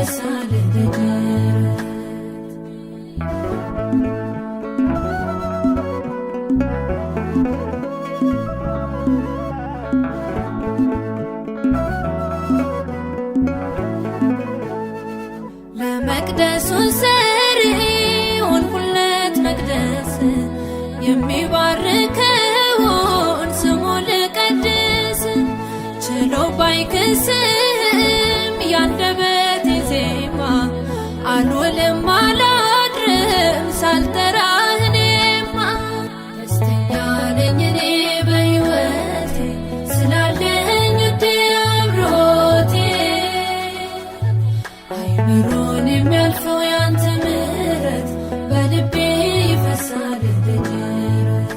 ይፈሳል ደረት ለመቅደሱ ሰሪውን ሁለት መቅደስ የሚባርከውን ስሙን ልቀድስ ችሎ ባይክስም ያንደበቴ ዜማ አልውልም አላድርም ሳልጠራህ እኔማ ደስተኛ ነኝ እኔ በሕይወቴ ስላለኝ ውዴ አብሮቴ አይምሮን የሚያልፈው ያንተ ምሕረት በልቤ ይፈሳል ደረት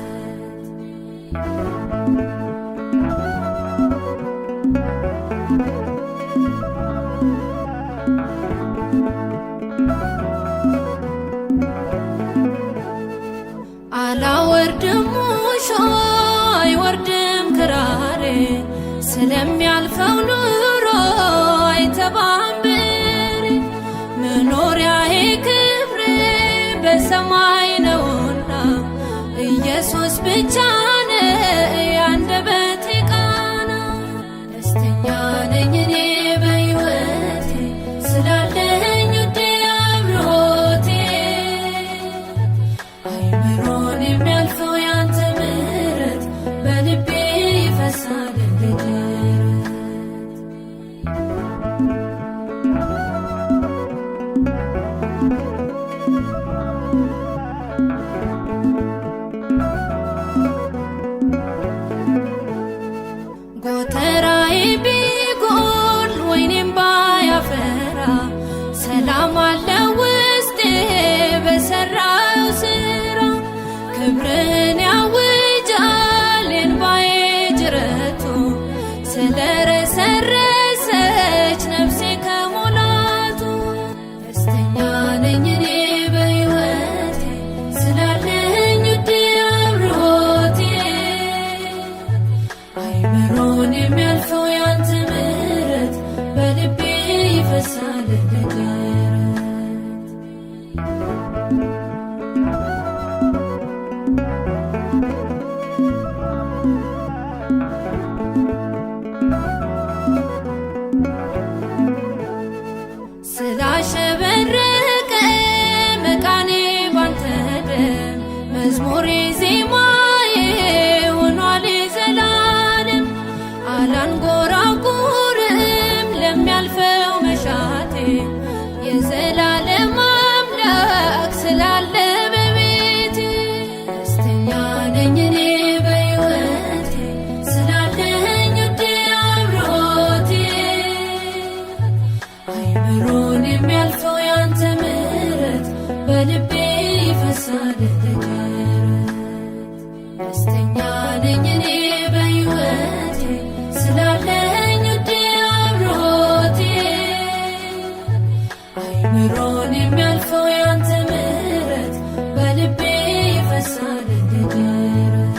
አላወርድም ሙሾ አይወርድም ክራሬ ስለሚያልፈው ኑሮ አይተባብሬ መኖሪያዬ ክብሬ በሰማይ ነውና ኢየሱስ ብቻ ነው ያንደበቴ ቃና ደስተኛ ነኝ እኔ በሕይወቴ ስላለኝ ውዴ አብሮቴ አይምሮን የሚያልፈው ያንተ ምሕረት በልቤ ይፈሳል ደረት ጎተራዬ ቢጎል ወይኔም ባያፈራ ሰላም አለ ውስጤ በሠራው ሥራ ክብርን ያውጃል የእንባዬ ጅረቱ ስለረሰረሰች ነፍሴ ከሙላቱ ደስተኛ ነኝ እኔ በሕይወቴ ስላለኝ ውዴ አብሮቴ አይምሮን የሚያልፈው ያንተ ምሕረት በልቤ ይፈሳል ደረት ስላሸበረቀ መቃኔ ባንተ ደም መዝሙሬ ዜማዬ ሆኗል ዘላለም አላንጎራጉርም ለሚያልፈው መሻቴ የዘላለም አምላክ ስላለ በቤቴ ደስተኛ ነኝ እኔ በሕይወቴ ስላለኝ ውዴ አብሮቴ አይምሮን የሚያልፈው ያንተ ምሕረት በልቤ ይፈሳል ደረት ደስተኛ ነኝ እኔ በሕይወቴ ስላለኝ ውዴ አብሮቴ አይምሮን የሚያልፈው ያንተ ምሕረት በልቤ ይፈሳል ደረት